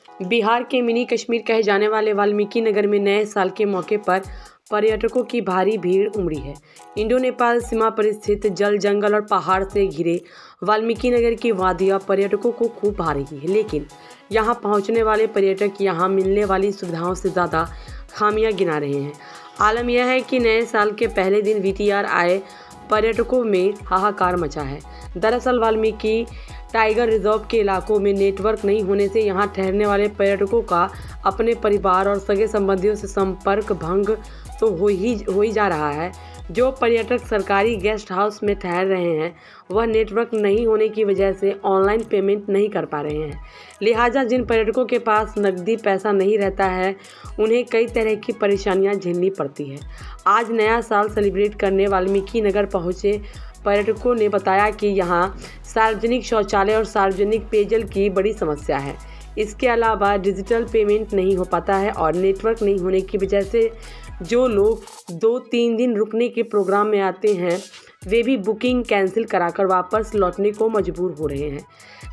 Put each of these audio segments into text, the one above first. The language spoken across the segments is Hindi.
बिहार के मिनी कश्मीर कहे जाने वाले वाल्मीकि नगर में नए साल के मौके पर पर्यटकों की भारी भीड़ उमड़ी है। इंडो नेपाल सीमा पर स्थित जल, जंगल और पहाड़ से घिरे वाल्मीकि नगर की वादियाँ पर्यटकों को खूब भा रही है, लेकिन यहां पहुंचने वाले पर्यटक यहां मिलने वाली सुविधाओं से ज़्यादा खामियां गिना रहे हैं। आलम यह है कि नए साल के पहले दिन VTR आए पर्यटकों में हाहाकार मचा है। दरअसल वाल्मीकि टाइगर रिजर्व के इलाकों में नेटवर्क नहीं होने से यहां ठहरने वाले पर्यटकों का अपने परिवार और सगे संबंधियों से संपर्क भंग तो हो ही जा रहा है। जो पर्यटक सरकारी गेस्ट हाउस में ठहर रहे हैं वह नेटवर्क नहीं होने की वजह से ऑनलाइन पेमेंट नहीं कर पा रहे हैं। लिहाजा जिन पर्यटकों के पास नकदी पैसा नहीं रहता है उन्हें कई तरह की परेशानियां झेलनी पड़ती है। आज नया साल सेलिब्रेट करने वाल्मीकि नगर पहुंचे पर्यटकों ने बताया कि यहां सार्वजनिक शौचालय और सार्वजनिक पेयजल की बड़ी समस्या है। इसके अलावा डिजिटल पेमेंट नहीं हो पाता है और नेटवर्क नहीं होने की वजह से जो लोग 2-3 दिन रुकने के प्रोग्राम में आते हैं वे भी बुकिंग कैंसिल कराकर वापस लौटने को मजबूर हो रहे हैं।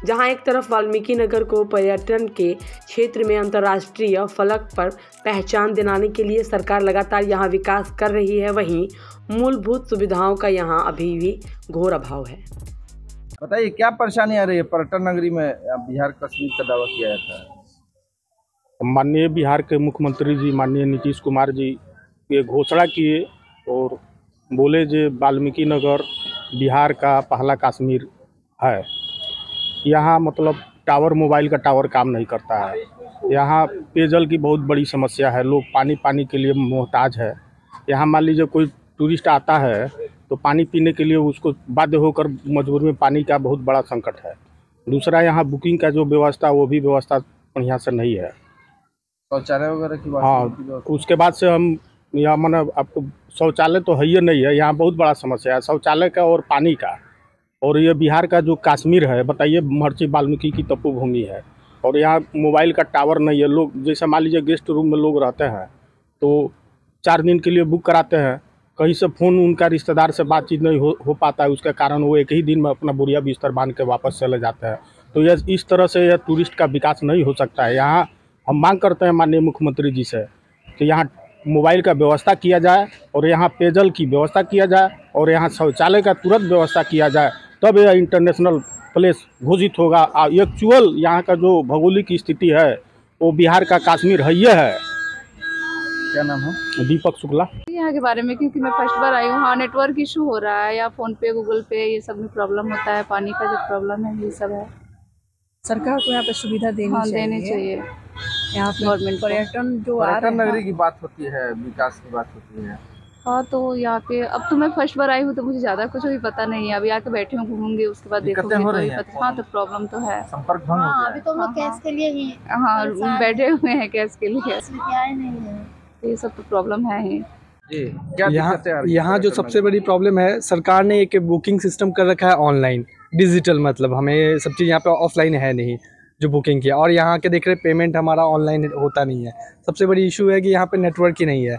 जहां एक तरफ वाल्मीकि नगर को पर्यटन के क्षेत्र में अंतर्राष्ट्रीय फलक पर पहचान दिलाने के लिए सरकार लगातार यहां विकास कर रही है, वहीं मूलभूत सुविधाओं का यहां अभी भी घोर अभाव है। बताइए क्या परेशानी आ रही है? पर्यटन नगरी में बिहार कश्मीर का दावा किया जाता है। माननीय बिहार के मुख्यमंत्री जी माननीय नीतीश कुमार जी ये घोषणा किए और बोले जो वाल्मीकि नगर बिहार का पहला कश्मीर है। यहाँ मतलब टावर, मोबाइल का टावर काम नहीं करता है। यहाँ पेयजल की बहुत बड़ी समस्या है, लोग पानी के लिए मोहताज है। यहाँ मान लीजिए कोई टूरिस्ट आता है तो पानी पीने के लिए उसको बाध्य होकर मजबूर में पानी का बहुत बड़ा संकट है। दूसरा यहाँ बुकिंग का जो व्यवस्था वो भी व्यवस्था बढ़िया से नहीं है। शौचालय वगैरह की बात? हाँ, उसके बाद से हम यहाँ माने आपको शौचालय तो है ही नहीं है। यहाँ बहुत बड़ा समस्या है शौचालय का और पानी का। और ये बिहार का जो कश्मीर है, बताइए महर्षि वाल्मीकि की तपोभूमि है और यहाँ मोबाइल का टावर नहीं है। लोग जैसे मान लीजिए गेस्ट रूम में लोग रहते हैं तो 4 दिन के लिए बुक कराते हैं, कहीं से फ़ोन उनका रिश्तेदार से बातचीत नहीं हो पाता है। उसके कारण वो एक ही दिन में अपना बोरिया बिस्तर बांध के वापस चले जाते हैं। तो यह इस तरह से यह टूरिस्ट का विकास नहीं हो सकता है। यहाँ हम मांग करते हैं माननीय मुख्यमंत्री जी से कि यहाँ मोबाइल का व्यवस्था किया जाए और यहाँ पेयजल की व्यवस्था किया जाए और यहाँ शौचालय का तुरंत व्यवस्था किया जाए, तब यह इंटरनेशनल प्लेस घोषित होगा। एक्चुअल यहाँ का जो भौगोलिक स्थिति है वो बिहार का कश्मीर है ये है। क्या नाम है? दीपक शुक्ला। यहाँ के बारे में क्योंकि मैं फर्स्ट बार आई हूँ। हाँ, नेटवर्क इशू हो रहा है या फ़ोन पे, गूगल पे ये सब में प्रॉब्लम होता है। पानी का जो प्रॉब्लम है ये सब है। सरकार को यहाँ पे सुविधा देनी चाहिए। यहाँ पे गवर्नमेंट पर्यटन जो पर्यटन नगरी की बात होती है, विकास की बात होती है। हाँ, तो यहाँ पे अब तो मैं फर्स्ट बार आई हूँ तो मुझे ज़्यादा कुछ भी पता नहीं है। अभी आके बैठी हूँ, घूमूंगी, उसके बाद देखूंगी तो ही पता। हाँ, तो प्रॉब्लम तो है, संपर्क भंग हो गया है। अभी तो हम लोग कैश के लिए ही हाँ बैठे हुए हैं कैश के लिए। नहीं है, ये सब तो प्रॉब्लम है ही। क्या दिक्कतें आ रही हैं? यहाँ जो सबसे बड़ी प्रॉब्लम है, सरकार ने एक बुकिंग सिस्टम कर रखा है ऑनलाइन डिजिटल, मतलब हमें सब चीज़ यहाँ पे ऑफलाइन है नहीं जो बुकिंग किया। और यहाँ के देख रहे पेमेंट हमारा ऑनलाइन होता नहीं है। सबसे बड़ी इशू है कि यहाँ पे नेटवर्क ही नहीं है।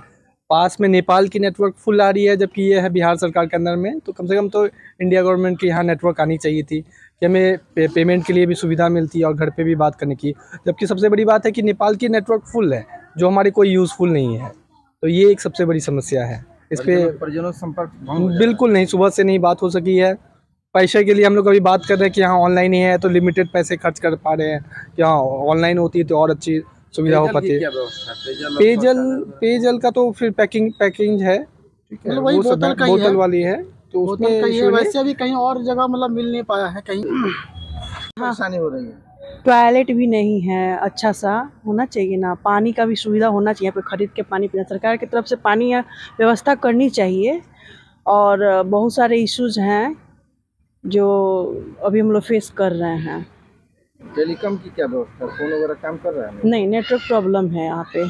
पास में नेपाल की नेटवर्क फुल आ रही है, जबकि ये है बिहार सरकार के अंदर में। तो कम से कम तो इंडिया गवर्नमेंट की यहाँ नेटवर्क आनी चाहिए थी कि हमें पेमेंट के लिए भी सुविधा मिलती है और घर पे भी बात करने की। जबकि सबसे बड़ी बात है कि नेपाल की नेटवर्क फुल है जो हमारे कोई यूज़फुल नहीं है। तो ये एक सबसे बड़ी समस्या है। इस पर परिजनों संपर्क बिल्कुल नहीं, सुबह से नहीं बात हो सकी है। पैसे के लिए हम लोग अभी बात कर रहे हैं कि यहाँ ऑनलाइन ही है तो लिमिटेड पैसे खर्च कर पा रहे हैं। यहाँ ऑनलाइन होती है तो और अच्छी सुविधा हो पाती है। पेयजल का तो फिर पैकिंग है, ठीक है, वही बोतल वाली है तो उसमें वैसे भी कहीं और जगह मतलब मिल नहीं पाया है। कहीं परेशानी हो रही है। टॉयलेट भी नहीं है, अच्छा सा होना चाहिए ना। पानी का भी सुविधा होना चाहिए, यहाँ पे खरीद के पानी पीना। सरकार की तरफ से पानी व्यवस्था करनी चाहिए। और बहुत सारे इश्यूज हैं जो अभी हम लोग फेस कर रहे हैं। टेलीकॉम की क्या व्यवस्था, फोन वगैरह काम कर रहा है? नहीं, नेटवर्क प्रॉब्लम है यहाँ पे।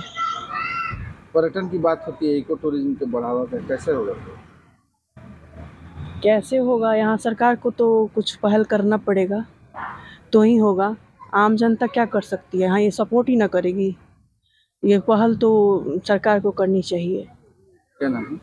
पर्यटन की बात होती है, इको टूरिज्म के बढ़ावा का कैसे होगा? कैसे होगा, यहाँ सरकार को तो कुछ पहल करना पड़ेगा तो ही होगा। आम जनता क्या कर सकती है? हाँ, ये सपोर्ट ही ना करेगी। ये पहल तो सरकार को करनी चाहिए। क्या नाम है?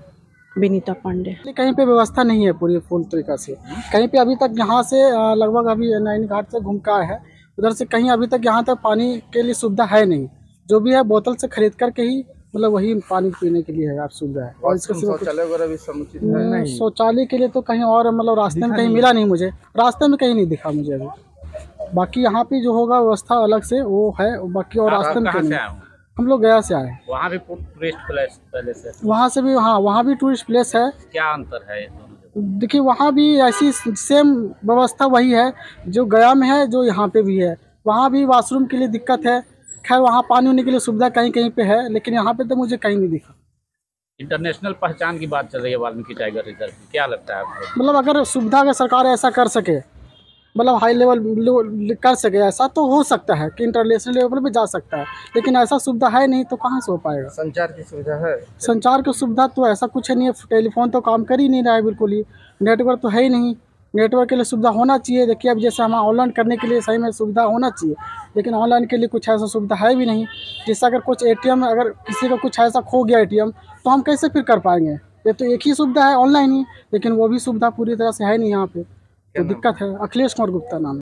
विनीता पांडे। कहीं पे व्यवस्था नहीं है पूरी फुल तरीका से। कहीं पे अभी तक यहाँ से लगभग अभी नाइन घाट से घूम का है, उधर से कहीं अभी तक यहाँ तक पानी के लिए सुविधा है नहीं। जो भी है बोतल से खरीद करके ही मतलब वही पानी पीने के लिए है आप सुविधा है। और इसके सिवा शौचालय वगैरह भी समुचित है? नहीं, शौचालय के लिए तो कहीं और मतलब रास्ते में कहीं मिला नहीं मुझे, रास्ते में कहीं नहीं दिखा मुझे अभी। बाकी यहाँ पे जो होगा व्यवस्था अलग से वो है, बाकी और रास्ते में कहीं नहीं। हम लोग गया से आए। वहाँ भी टूरिस्ट प्लेस पहले से? वहाँ से भी, हाँ वहाँ भी टूरिस्ट प्लेस है। क्या अंतर है दोनों? देखिए वहाँ भी ऐसी सेम व्यवस्था वही है जो गया में है, जो यहाँ पे भी है। वहाँ भी वॉशरूम के लिए दिक्कत है, खैर वहाँ पानी होने के लिए सुविधा कहीं कहीं पे है, लेकिन यहाँ पे तो मुझे कहीं नहीं दिखा। इंटरनेशनल पहचान की बात चल रही है वाल्मीकि टाइगर रिजर्व की, क्या लगता है आपको? मतलब अगर सुविधा अगर सरकार ऐसा कर सके, मतलब हाई लेवल कर सके, ऐसा तो हो सकता है कि इंटरनेशनल लेवल पे जा सकता है, लेकिन ऐसा सुविधा है नहीं तो कहाँ से हो पाएगा। संचार की सुविधा है? संचार की सुविधा तो ऐसा कुछ है नहीं है, टेलीफोन तो काम कर ही नहीं रहा है बिल्कुल ही, नेटवर्क तो है ही नहीं। नेटवर्क के लिए सुविधा होना चाहिए। देखिए अब जैसे हम ऑनलाइन करने के लिए सही में सुविधा होना चाहिए, लेकिन ऑनलाइन के लिए कुछ ऐसा सुविधा है भी नहीं। जैसे अगर कुछ ATM, अगर किसी का कुछ ऐसा खो गया ATM, तो हम कैसे फिर कर पाएंगे? ये तो एक ही सुविधा है ऑनलाइन ही, लेकिन वो भी सुविधा पूरी तरह से है नहीं यहाँ पे, तो दिक्कत है। अखिलेश कुमार गुप्ता नाम है।